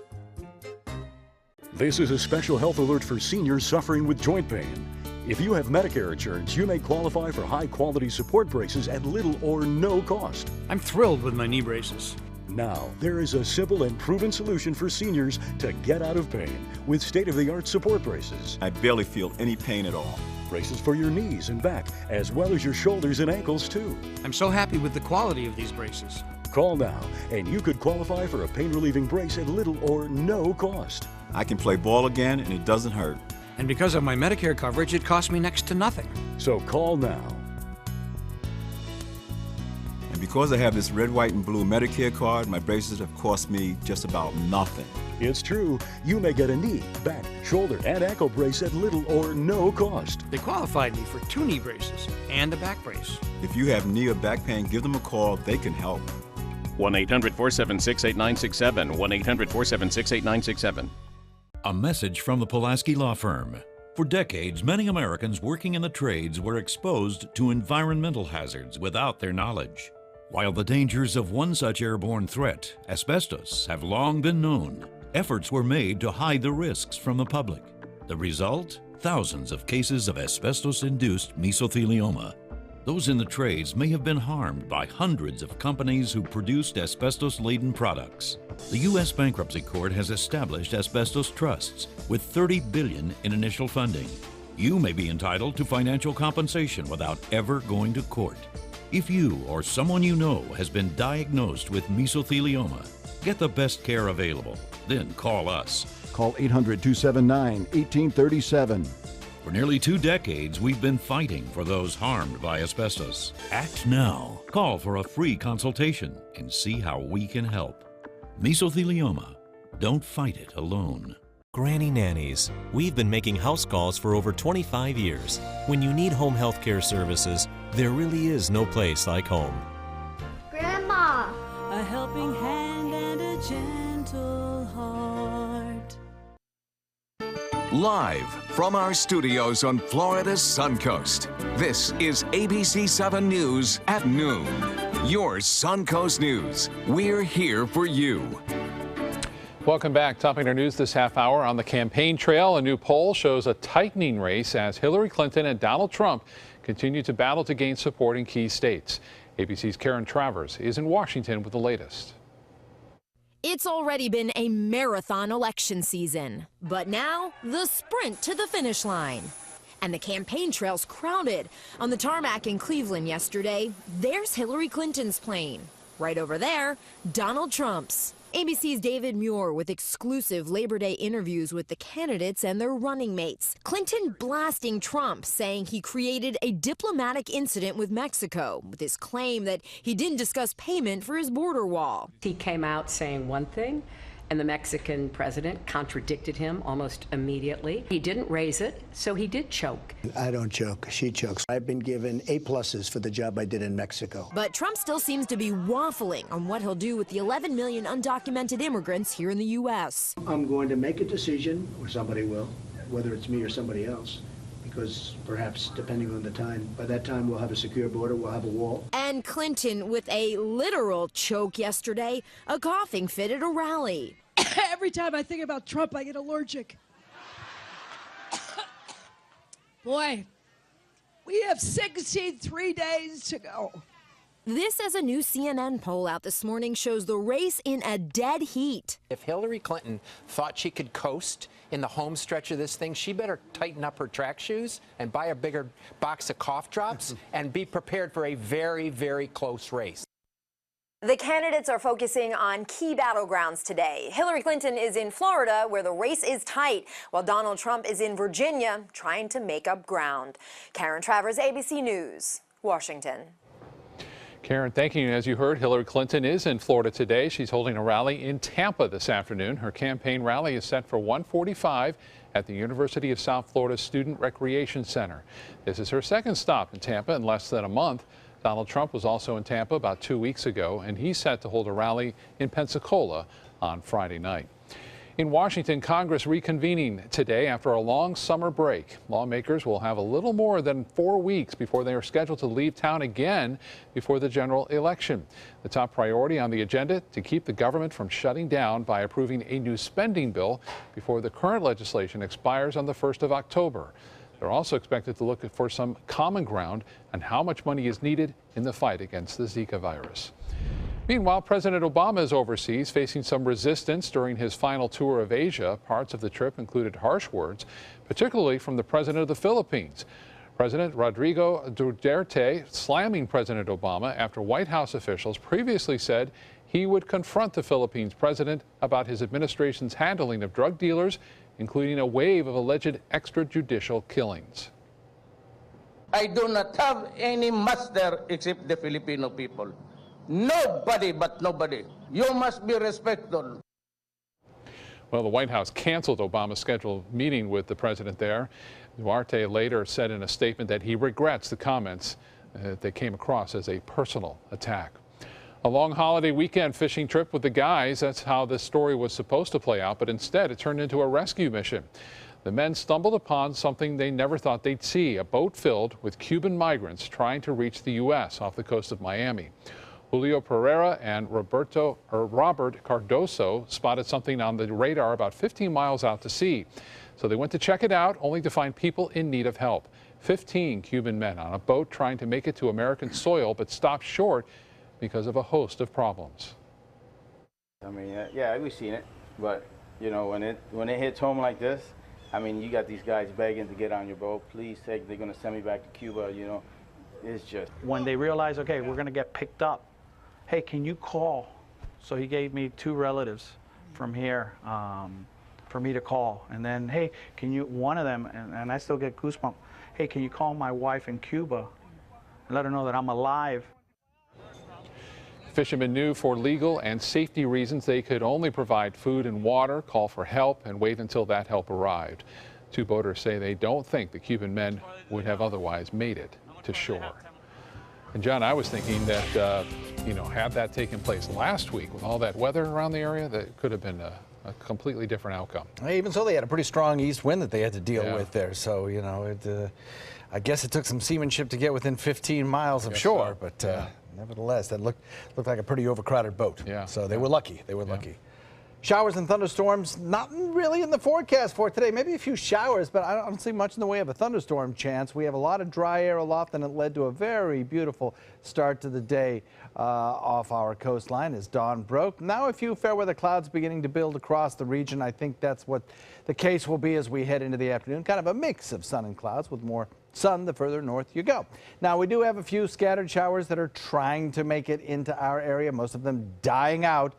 S1: This is a special health alert for seniors suffering with joint pain. If you have Medicare insurance, you may qualify for high-quality support braces at little or no cost.
S15: I'm thrilled with my knee braces.
S1: Now, there is a simple and proven solution for seniors to get out of pain with state-of-the-art support braces.
S16: I barely feel any pain at all.
S1: Braces for your knees and back, as well as your shoulders and ankles, too.
S15: I'm so happy with the quality of these braces.
S1: Call now, and you could qualify for a pain-relieving brace at little or no cost.
S16: I can play ball again, and it doesn't hurt.
S15: And because of my Medicare coverage, it costs me next to nothing.
S1: So call now.
S16: And because I have this red, white, and blue Medicare card, my braces have cost me just about nothing.
S1: It's true. You may get a knee, back, shoulder, and ankle brace at little or no cost.
S15: They qualified me for 2 knee braces and a back brace.
S16: If you have knee or back pain, give them a call. They can help.
S17: 1-800-476-8967. 1-800-476-8967.
S18: A message from the Pulaski Law Firm. For decades, many Americans working in the trades were exposed to environmental hazards without their knowledge. While the dangers of one such airborne threat, asbestos, have long been known, efforts were made to hide the risks from the public. The result? Thousands of cases of asbestos-induced mesothelioma. Those in the trades may have been harmed by hundreds of companies who produced asbestos-laden products. The U.S. Bankruptcy Court has established asbestos trusts with $30 billion in initial funding. You may be entitled to financial compensation without ever going to court. If you or someone you know has been diagnosed with mesothelioma, get the best care available. Then call us.
S19: Call 800-279-1837.
S18: For nearly 2 decades, we've been fighting for those harmed by asbestos. Act now. Call for a free consultation and see how we can help. Mesothelioma. Don't fight it alone.
S20: Granny Nannies. We've been making house calls for over 25 years. When you need home health care services, there really is no place like home.
S12: Grandma! A helping hand and a gentle heart.
S21: Live from our studios on Florida's Suncoast, this is ABC 7 News at noon. Your Suncoast News. We're here for you.
S2: Welcome back. Topping our news this half hour on the campaign trail. A new poll shows a tightening race as Hillary Clinton and Donald Trump continue to battle to gain support in key states. ABC's Karen Travers is in Washington with the latest.
S22: It's already been a marathon election season, but now the sprint to the finish line. And the campaign trail's crowded. On the tarmac in Cleveland yesterday, there's Hillary Clinton's plane. Right over there, Donald Trump's. ABC's David Muir with exclusive Labor Day interviews with the candidates and their running mates. Clinton blasting Trump, saying he created a diplomatic incident with Mexico with his claim that he didn't discuss payment for his border wall.
S23: He came out saying one thing, and the Mexican president contradicted him almost immediately. He didn't raise it, so he did choke.
S24: I don't choke, she chokes. I've been given A+ for the job I did in Mexico.
S22: But Trump still seems to be waffling on what he'll do with the 11 million undocumented immigrants here in the U.S.
S24: I'm going to make a decision, or somebody will, whether it's me or somebody else, because perhaps, depending on the time, by that time we'll have a secure border, we'll have a wall.
S22: And Clinton with a literal choke yesterday, a coughing fit at a rally.
S32: Every time I think about Trump, I get allergic. Boy, we have 63 days to go.
S22: This, as a new CNN poll out this morning, shows the race in a dead heat.
S33: If Hillary Clinton thought she could coast in the home stretch of this thing, she better tighten up her track shoes and buy a bigger box of cough drops and be prepared for a very, very close race.
S22: The candidates are focusing on key battlegrounds today. Hillary Clinton is in Florida, where the race is tight, while Donald Trump is in Virginia, trying to make up ground. Karen Travers, ABC News, Washington.
S2: Karen, thank you. As you heard, Hillary Clinton is in Florida today. She's holding a rally in Tampa this afternoon. Her campaign rally is set for 1:45 at the University of South Florida Student Recreation Center. This is her second stop in Tampa in less than a month. Donald Trump was also in Tampa about 2 weeks ago, and he's set to hold a rally in Pensacola on Friday night. In Washington, Congress reconvening today after a long summer break. Lawmakers will have a little more than 4 weeks before they are scheduled to leave town again before the general election. The top priority on the agenda to keep the government from shutting down by approving a new spending bill before the current legislation expires on the 1st of October. They're also expected to look for some common ground on how much money is needed in the fight against the Zika virus. Meanwhile, President Obama is overseas, facing some resistance during his final tour of Asia. Parts of the trip included harsh words, particularly from the president of the Philippines. President Rodrigo Duterte slamming President Obama after White House officials previously said he would confront the Philippines president about his administration's handling of drug dealers, including a wave of alleged extrajudicial killings.
S3: I do not have any master except the Filipino people. Nobody but nobody. You must be respectful.
S2: Well, the White House canceled Obama's scheduled meeting with the president there. Duarte later said in a statement that he regrets the comments that came across as a personal attack. A long holiday weekend fishing trip with the guys. That's how this story was supposed to play out, but instead it turned into a rescue mission. The men stumbled upon something they never thought they'd see, a boat filled with Cuban migrants trying to reach the U.S. off the coast of Miami. Julio Pereira and Robert Cardoso spotted something on the radar about 15 miles out to sea. So they went to check it out, only to find people in need of help. 15 Cuban men on a boat trying to make it to American soil, but stopped short because of a host of problems.
S4: I mean, yeah, we've seen it, but you know, when it hits home like this, I mean, you got these guys begging to get on your boat. Please take, they're going to send me back to Cuba. You know, it's just
S5: when they realize, okay, we're going to get picked up. Hey, can you call? So he gave me 2 relatives from here for me to call. And then, hey, can you, one of them, and I still get goosebumps, hey, can you call my wife in Cuba and let her know that I'm alive?
S2: Fishermen knew for legal and safety reasons they could only provide food and water, call for help, and wait until that help arrived. 2 boaters say they don't think the Cuban men would have otherwise made it to shore. And John, I was thinking that, you know, had that taken place last week with all that weather around the area, that could have been a completely different outcome.
S6: Even so, they had a pretty strong east wind that they had to deal with there. So, you know, I guess it took some seamanship to get within 15 miles of shore, but nevertheless, that looked like a pretty overcrowded boat. Yeah. So they were lucky. They were lucky. Showers and thunderstorms, not really in the forecast for today. Maybe a few showers, but I don't see much in the way of a thunderstorm chance. We have a lot of dry air aloft, and it led to a very beautiful start to the day off our coastline as dawn broke. Now a few fair weather clouds beginning to build across the region. I think that's what the case will be as we head into the afternoon. Kind of a mix of sun and clouds with more sun the further north you go. Now we do have a few scattered showers that are trying to make it into our area, most of them dying out.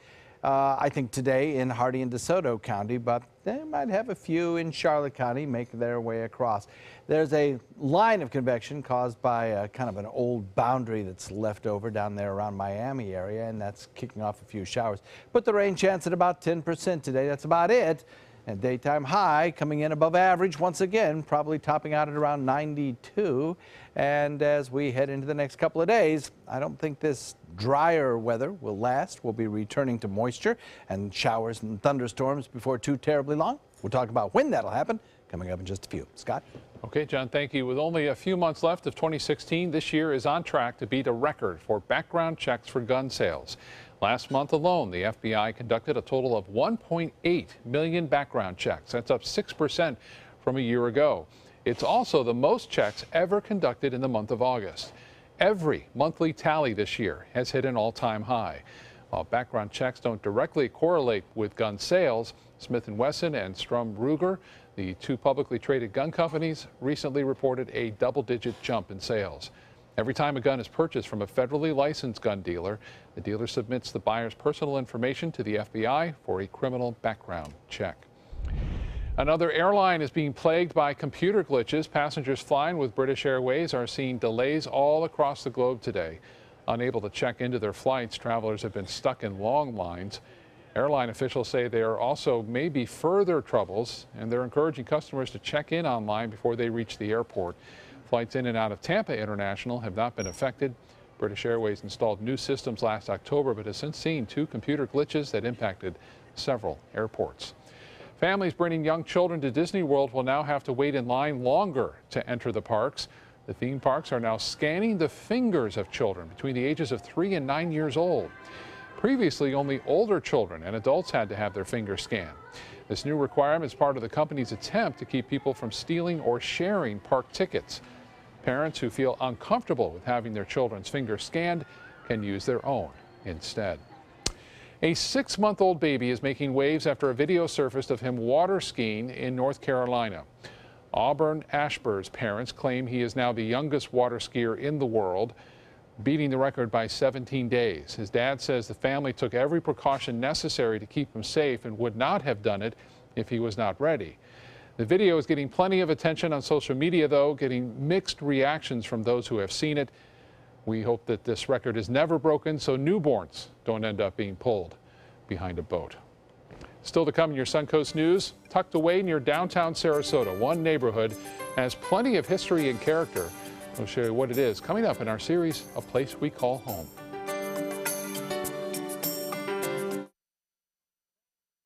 S6: I think today in Hardee and DeSoto County, but they might have a few in Charlotte County make their way across. There's a line of convection caused by kind of an old boundary that's left over down there around Miami area, and that's kicking off a few showers. Put the rain chance at about 10% today. That's about it. And daytime high coming in above average once again, probably topping out at around 92. And as we head into the next couple of days, I don't think this drier weather will last. We'll be returning to moisture and showers and thunderstorms before too terribly long. We'll talk about when that'll happen coming up in just a few. Scott?
S2: Okay, John, thank you. With only a few months left of 2016, this year is on track to beat a record for background checks for gun sales. Last month alone, the FBI conducted a total of 1.8 million background checks. That's up 6% from a year ago. It's also the most checks ever conducted in the month of August. Every monthly tally this year has hit an all-time high. While background checks don't directly correlate with gun sales, Smith & Wesson and Strum Ruger, the 2 publicly traded gun companies, recently reported a double-digit jump in sales. Every time a gun is purchased from a federally licensed gun dealer, the dealer submits the buyer's personal information to the FBI for a criminal background check. Another airline is being plagued by computer glitches. Passengers flying with British Airways are seeing delays all across the globe today. Unable to check into their flights, travelers have been stuck in long lines. Airline officials say there also may be further troubles, and they're encouraging customers to check in online before they reach the airport. Flights in and out of Tampa International have not been affected. British Airways installed new systems last October, but has since seen 2 computer glitches that impacted several airports. Families bringing young children to Disney World will now have to wait in line longer to enter the parks. The theme parks are now scanning the fingers of children between the ages of 3 and 9 years old. Previously, only older children and adults had to have their fingers scanned. This new requirement is part of the company's attempt to keep people from stealing or sharing park tickets. Parents who feel uncomfortable with having their children's fingers scanned can use their own instead. A 6-month-old baby is making waves after a video surfaced of him water skiing in North Carolina. Auburn Ashbur's parents claim he is now the youngest water skier in the world, beating the record by 17 days. His dad says the family took every precaution necessary to keep him safe and would not have done it if he was not ready. The video is getting plenty of attention on social media, though, getting mixed reactions from those who have seen it. We hope that this record is never broken so newborns don't end up being pulled behind a boat. Still to come in your Suncoast News, tucked away near downtown Sarasota, one neighborhood has plenty of history and character. We'll show you what it is coming up in our series, A Place We Call Home.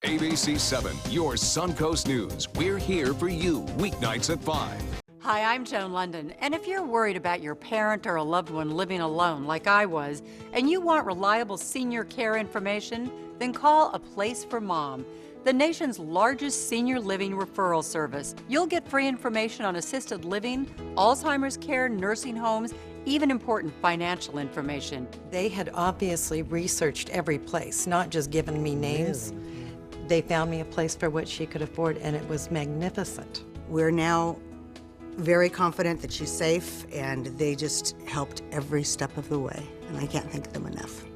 S21: ABC 7, your Suncoast News. We're here for you weeknights at 5.
S7: Hi, I'm Joan London, and if you're worried about your parent or a loved one living alone like I was, and you want reliable senior care information, then call A Place for Mom, the nation's largest senior living referral service. You'll get free information on assisted living, Alzheimer's care, nursing homes, even important financial information.
S8: They had obviously researched every place, not just given me names. They found me a place for what she could afford, and it was magnificent.
S9: We're now very confident that she's safe, and they just helped every step of the way, and I can't thank them enough.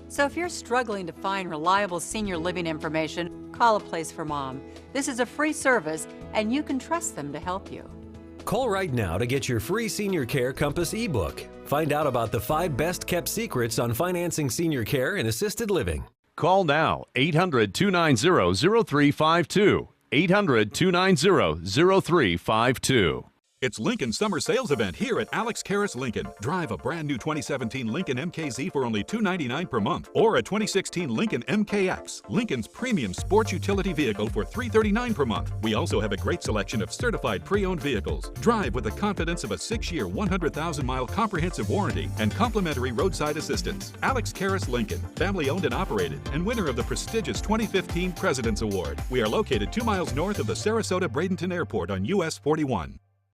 S7: So if you're struggling to find reliable senior living information, call A Place for Mom. This is a free service, and you can trust them to help you.
S10: Call right now to get your free Senior Care Compass ebook. Find out about the 5 best-kept secrets on financing senior care and assisted living.
S11: Call now, 800-290-0352. 800-290-0352.
S19: It's Lincoln's summer sales event here at Alex Karras Lincoln. Drive a brand new 2017 Lincoln MKZ for only $299 per month, or a 2016 Lincoln MKX, Lincoln's premium sports utility vehicle for $339 per month. We also have a great selection of certified pre-owned vehicles. Drive with the confidence of a 6-year, 100,000-mile comprehensive warranty and complimentary roadside assistance. Alex Karras Lincoln, family-owned and operated, and winner of the prestigious 2015 President's Award. We are located 2 miles north of the Sarasota-Bradenton Airport on US 41.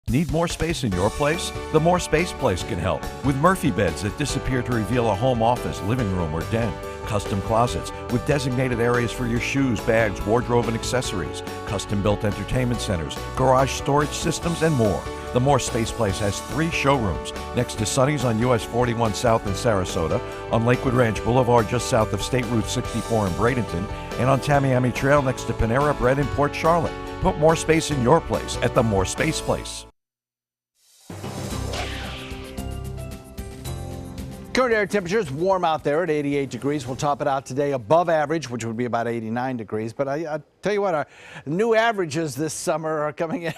S25: Need more space in your place? The More Space Place can help with Murphy beds that disappear to reveal a home office, living room, or den. Custom closets with designated areas for your shoes, bags, wardrobe, and accessories. Custom-built entertainment centers, garage storage systems, and more. The More Space Place has 3 showrooms next to Sonny's on US 41 South in Sarasota, on Lakewood Ranch Boulevard just south of State Route 64 in Bradenton, and on Tamiami Trail next to Panera Bread in Port Charlotte. Put more space in your place at the More Space Place.
S6: Current air temperature is warm out there at 88 degrees. We'll top it out today above average, which would be about 89 degrees. But I tell you what, our new averages this summer are coming in,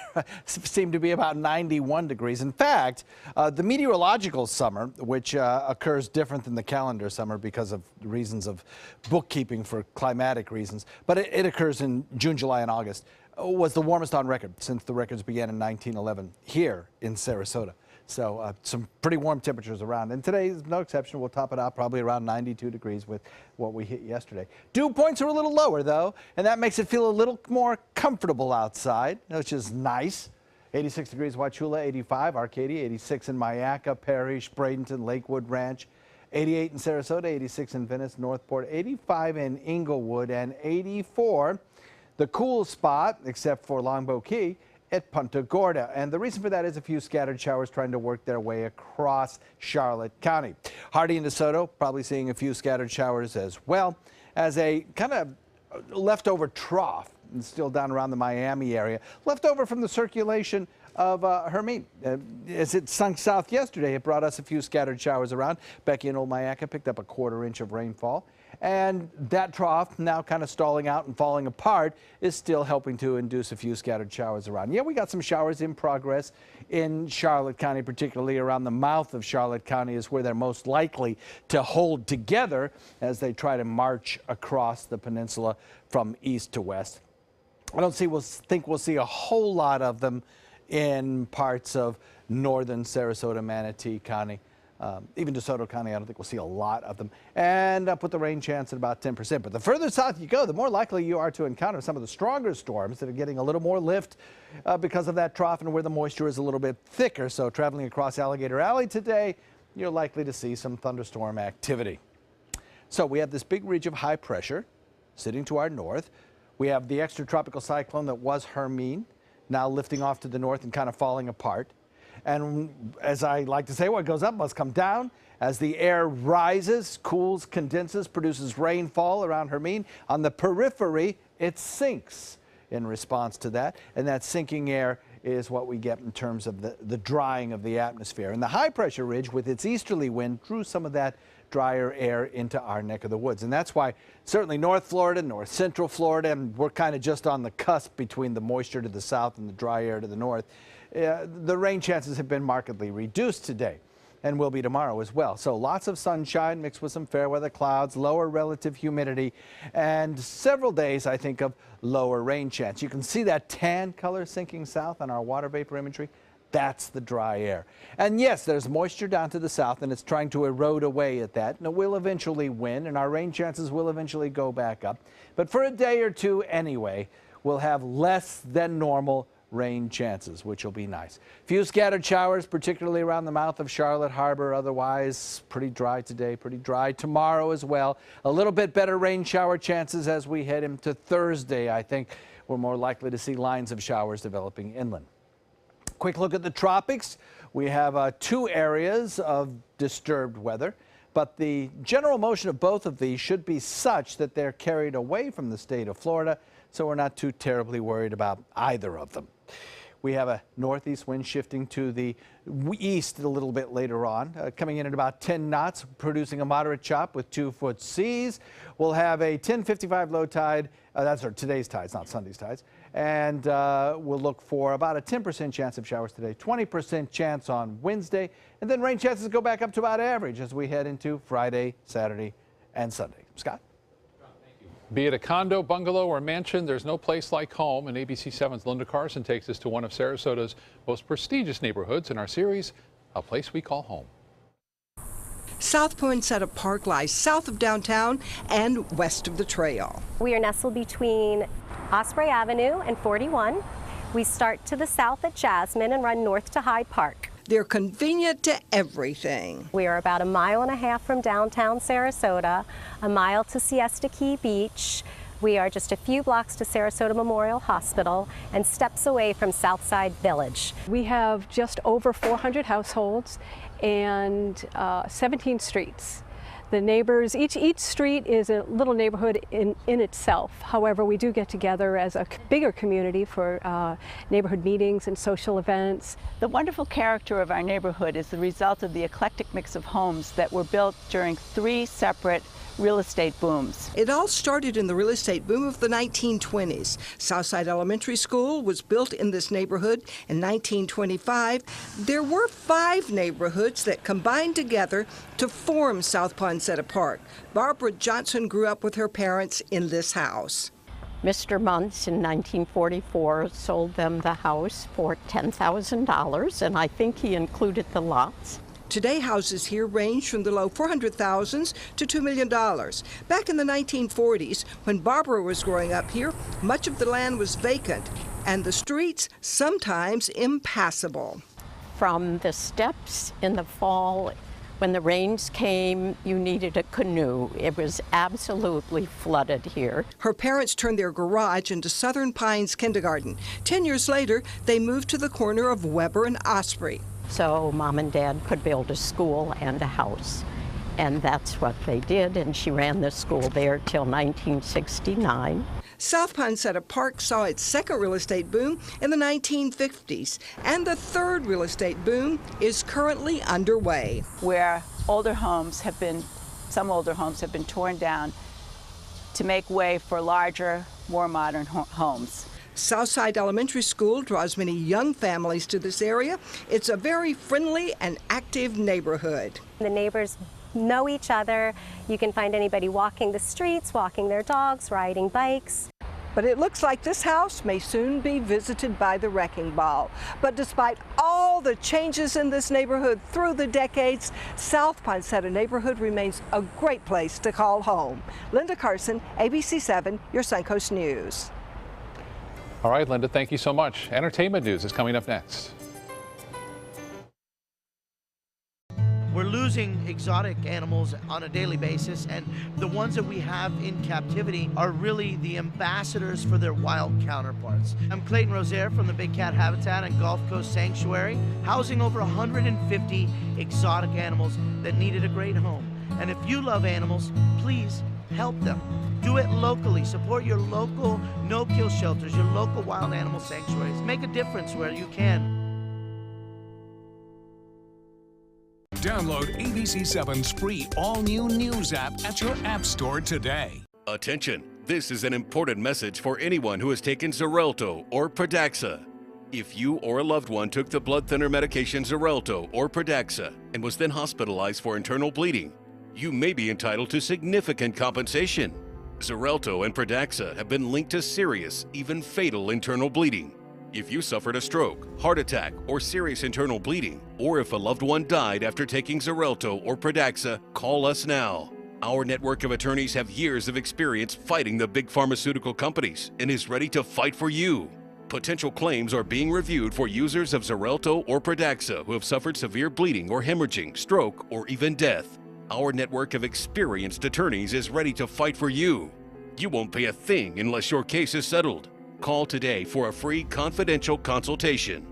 S6: seem to be about 91 degrees. In fact, the meteorological summer, which occurs different than the calendar summer because of reasons of bookkeeping for climatic reasons, but it occurs in June, July, and August, was the warmest on record since the records began in 1911 here in Sarasota. So some pretty warm temperatures around. And today is no exception. We'll top it out probably around 92 degrees with what we hit yesterday. Dew points are a little lower, though, and that makes it feel a little more comfortable outside, which is nice. 86 degrees Wauchula, 85 Arcadia, 86 in Mayaca, Parrish, Bradenton, Lakewood Ranch, 88 in Sarasota, 86 in Venice, Northport, 85 in Inglewood, and 84, the cool spot, except for Longbow Key, at Punta Gorda. And the reason for that is a few scattered showers trying to work their way across Charlotte County. Hardy and DeSoto probably seeing a few scattered showers as well as a kind of leftover trough, and still down around the Miami area, left over from the circulation of Hermine. As it sunk south yesterday, it brought us a few scattered showers around. Becky and Old Mayaca picked up a 1/4 inch of rainfall. And that trough, now kind of stalling out and falling apart, is still helping to induce a few scattered showers around. Yeah, we got some showers in progress in Charlotte County, particularly around the mouth of Charlotte County is where they're most likely to hold together as they try to march across the peninsula from east to west. I don't think we'll see a whole lot of them in parts of northern Sarasota, Manatee County. Even DeSoto County, I don't think we'll see a lot of them. And up with the rain chance at about 10%. But the further south you go, the more likely you are to encounter some of the stronger storms that are getting a little more lift because of that trough and where the moisture is a little bit thicker. So traveling across Alligator Alley today, you're likely to see some thunderstorm activity. So we have this big ridge of high pressure sitting to our north. We have the extratropical cyclone that was Hermine, now lifting off to the north and kind of falling apart. And as I like to say, what goes up must come down. As the air rises, cools, condenses, produces rainfall around Hermine. On the periphery, it sinks in response to that. And that sinking air is what we get in terms of the drying of the atmosphere. And the high pressure ridge with its easterly wind drew some of that drier air into our neck of the woods. And that's why certainly North Florida, North Central Florida, and we're kind of just on the cusp between the moisture to the south and the dry air to the north. The rain chances have been markedly reduced today and will be tomorrow as well. So lots of sunshine mixed with some fair weather clouds, lower relative humidity, and several days, I think, of lower rain chance. You can see that tan color sinking south on our water vapor imagery. That's the dry air. And yes, there's moisture down to the south, and it's trying to erode away at that. And it will eventually win, and our rain chances will eventually go back up. But for a day or two anyway, we'll have less than normal rain chances, which will be nice. Few scattered showers, particularly around the mouth of Charlotte Harbor. Otherwise, pretty dry today, pretty dry tomorrow as well. A little bit better rain shower chances as we head into Thursday. I think we're more likely to see lines of showers developing inland. Quick look at the tropics. We have 2 areas of disturbed weather, but the general motion of both of these should be such that they're carried away from the state of Florida, so we're not too terribly worried about either of them. We have a northeast wind shifting to the east a little bit later on, coming in at about 10 knots, producing a moderate chop with 2-foot seas. We'll have a 10:55 low tide. That's today's tides, not Sunday's tides. And we'll look for about a 10% chance of showers today, 20% chance on Wednesday, and then rain chances go back up to about average as we head into Friday, Saturday, and Sunday. Scott?
S2: Be it a condo, bungalow, or mansion, there's no place like home. And ABC 7's Linda Carson takes us to one of Sarasota's most prestigious neighborhoods in our series, A Place We Call Home.
S1: South Poinsett Park lies south of downtown and west of the trail.
S13: We are nestled between Osprey Avenue and 41. We start to the south at Jasmine and run north to Hyde Park.
S1: They're convenient to everything.
S13: We are about 1.5 miles from downtown Sarasota, 1 mile to Siesta Key Beach. We are just a few blocks to Sarasota Memorial Hospital and steps away from Southside Village.
S14: We have just over 400 households and 17 streets. The neighbors, each street is a little neighborhood in itself. However, we do get together as a bigger community for neighborhood meetings and social events.
S15: The wonderful character of our neighborhood is the result of the eclectic mix of homes that were built during 3 separate real estate booms.
S1: It all started in the real estate boom of the 1920s. Southside Elementary School was built in this neighborhood in 1925. There were 5 neighborhoods that combined together to form South Poinsett Park. Barbara Johnson grew up with her parents in this house.
S16: Mr. Muntz in 1944 sold them the house for $10,000, and I think he included the lots.
S1: Today, houses here range from the low $400,000s to $2 million. Back in the 1940s, when Barbara was growing up here, much of the land was vacant and the streets sometimes impassable.
S16: From the steps in the fall, when the rains came, you needed a canoe. It was absolutely flooded here.
S1: Her parents turned their garage into Southern Pines Kindergarten. 10 years later, they moved to the corner of Weber and Osprey.
S16: So Mom and Dad could build a school and a house. And that's what they did, and she ran the school there till 1969.
S1: South Poinsett Park saw its second real estate boom in the 1950s, and the third real estate boom is currently underway.
S15: Where some older homes have been torn down to make way for larger, more modern homes.
S1: Southside Elementary School draws many young families to this area. It's a very friendly and active neighborhood.
S13: The neighbors know each other. You can find anybody walking the streets, walking their dogs, riding bikes.
S1: But it looks like this house may soon be visited by the wrecking ball. But despite all the changes in this neighborhood through the decades, South Poinsettia neighborhood remains a great place to call home. Linda Carson, ABC 7, your Suncoast News.
S2: All right, Linda, thank you so much. Entertainment news is coming up next.
S12: We're losing exotic animals on a daily basis, and the ones that we have in captivity are really the ambassadors for their wild counterparts. I'm Clayton Rozier from the Big Cat Habitat and Gulf Coast Sanctuary, housing over 150 exotic animals that needed a great home. And if you love animals, please help them. Do it locally. Support your local no-kill shelters, your local wild animal sanctuaries. Make a difference where you can. Download ABC7's free all-new news app at your app store today.
S25: Attention! This is an important message for anyone who has taken Xarelto or Pradaxa. If you or a loved one took the blood thinner medication Xarelto or Pradaxa and was then hospitalized for internal bleeding, you may be entitled to significant compensation. Xarelto and Pradaxa have been linked to serious, even fatal internal bleeding. If you suffered a stroke, heart attack, or serious internal bleeding, or if a loved one died after taking Xarelto or Pradaxa, call us now. Our network of attorneys have years of experience fighting the big pharmaceutical companies and is ready to fight for you. Potential claims are being reviewed for users of Xarelto or Pradaxa who have suffered severe bleeding or hemorrhaging, stroke, or even death. Our network of experienced attorneys is ready to fight for you. You won't pay a thing unless your case is settled. Call today for a free confidential consultation.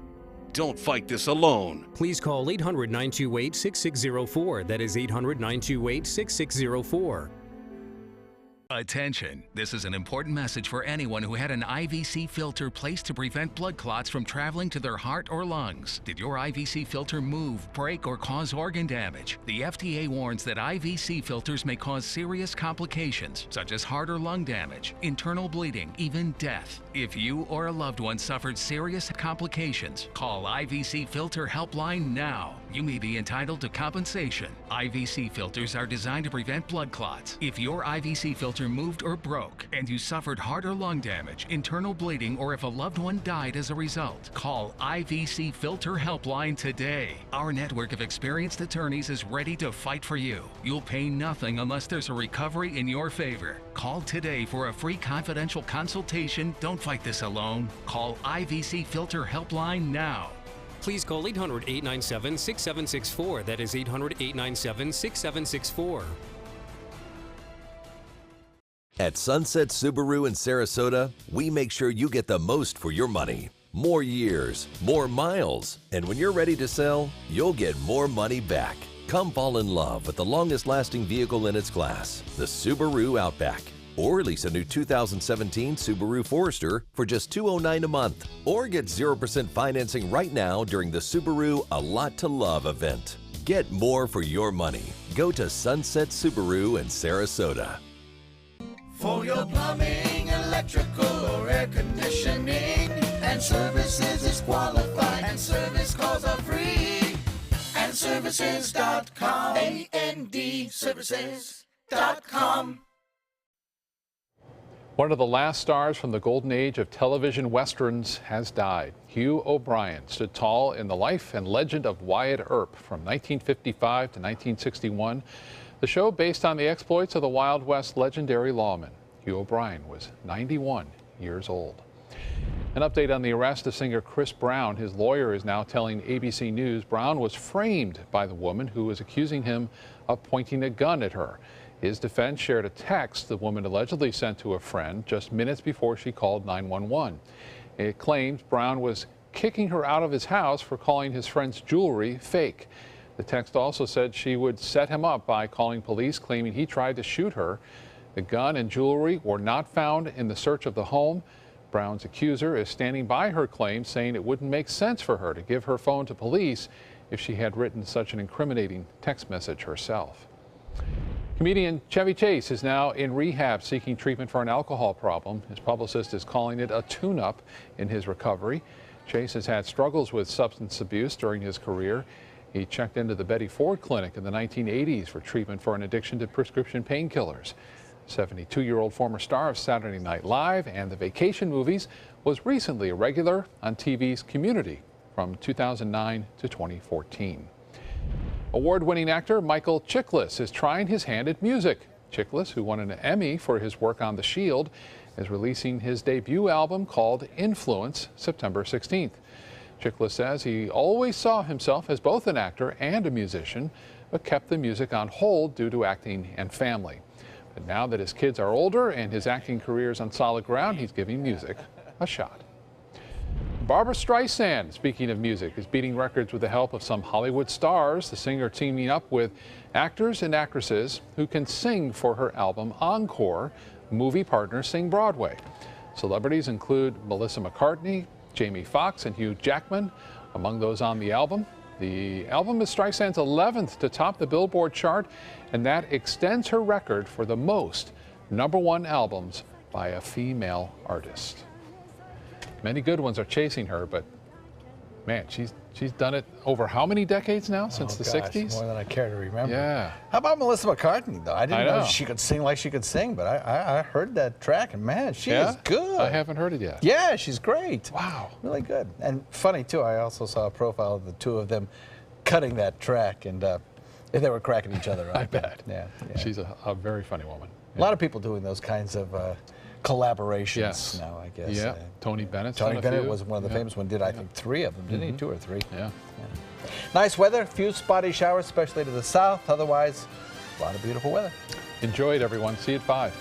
S25: Don't fight this alone.
S17: Please call 800-928-6604. That is 800-928-6604.
S12: Attention, this is an important message for anyone who had an IVC filter placed to prevent blood clots from traveling to their heart or lungs. Did your IVC filter move, break, or cause organ damage? The FDA warns that IVC filters may cause serious complications, such as heart or lung damage, internal bleeding, even death. If you or a loved one suffered serious complications, call IVC Filter Helpline now. You may be entitled to compensation. IVC filters are designed to prevent blood clots. If your IVC filter moved or broke and you suffered heart or lung damage, internal bleeding, or if a loved one died as a result, call IVC Filter Helpline today. Our network of experienced attorneys is ready to fight for you. You'll pay nothing unless there's a recovery in your favor. Call today for a free confidential consultation. Don't fight this alone. Call IVC Filter Helpline now.
S17: Please call 800-897-6764. That is 800-897-6764.
S18: At Sunset Subaru in Sarasota, we make sure you get the most for your money. More years, more miles, and when you're ready to sell, you'll get more money back. Come fall in love with the longest-lasting vehicle in its class, the Subaru Outback. Or lease a new 2017 Subaru Forester for just $209 a month. Or get 0% financing right now during the Subaru A Lot to Love event. Get more for your money. Go to Sunset Subaru in Sarasota.
S20: For your plumbing, electrical, or air conditioning, and services is qualified, and service calls are free. And services.com, ANDservices.com.
S2: One of the last stars from the golden age of television westerns has died. Hugh O'Brian stood tall in the life and legend of Wyatt Earp from 1955 to 1961. The show based on the exploits of the Wild West legendary lawman. Hugh O'Brian was 91 years old. An update on the arrest of singer Chris Brown. His lawyer is now telling ABC News Brown was framed by the woman who was accusing him of pointing a gun at her. His defense shared a text the woman allegedly sent to a friend just minutes before she called 911. It claimed Brown was kicking her out of his house for calling his friend's jewelry fake. The text also said she would set him up by calling police, claiming he tried to shoot her. The gun and jewelry were not found in the search of the home. Brown's accuser is standing by her claim, saying it wouldn't make sense for her to give her phone to police if she had written such an incriminating text message herself. Comedian Chevy Chase is now in rehab seeking treatment for an alcohol problem. His publicist is calling it a tune-up in his recovery. Chase has had struggles with substance abuse during his career. He checked into the Betty Ford Clinic in the 1980s for treatment for an addiction to prescription painkillers. 72-year-old former star of Saturday Night Live and the Vacation movies was recently a regular on TV's Community from 2009 to 2014. Award-winning actor Michael Chiklis is trying his hand at music. Chiklis, who won an Emmy for his work on The Shield, is releasing his debut album called Influence September 16th. Chiklis says he always saw himself as both an actor and a musician, but kept the music on hold due to acting and family. But now that his kids are older and his acting career is on solid ground, he's giving music a shot. Barbra Streisand, speaking of music, is beating records with the help of some Hollywood stars. The singer teaming up with actors and actresses who can sing for her album Encore, Movie Partners Sing Broadway. Celebrities include Melissa McCartney, Jamie Foxx, and Hugh Jackman among those on the album. The album is Streisand's 11th to top the Billboard chart, and that extends her record for the most #1 albums by a female artist. Many good ones are chasing her, but man, she's done it over how many decades now? Since the 60s?
S6: More than I care to remember.
S2: Yeah.
S6: How about Melissa McCartney, though? I didn't know
S2: know
S6: she could sing like she could sing, but I heard that track, and man, she is good.
S2: I haven't heard it yet.
S6: Yeah, she's great.
S2: Wow.
S6: Really good. And funny, too, I also saw a profile of the two of them cutting that track, and they were cracking each other up.
S2: I bet.
S6: Yeah.
S2: She's a very funny woman.
S6: A lot of people doing those kinds of collaborations now, I guess.
S2: Yeah. Tony Bennett.
S6: Tony Bennett was one of the famous ones. Did, I think, 3 of them, didn't he? 2 or 3.
S2: Yeah.
S6: Nice weather. Few spotty showers, especially to the south. Otherwise, a lot of beautiful weather.
S2: Enjoy it, everyone. See you at 5.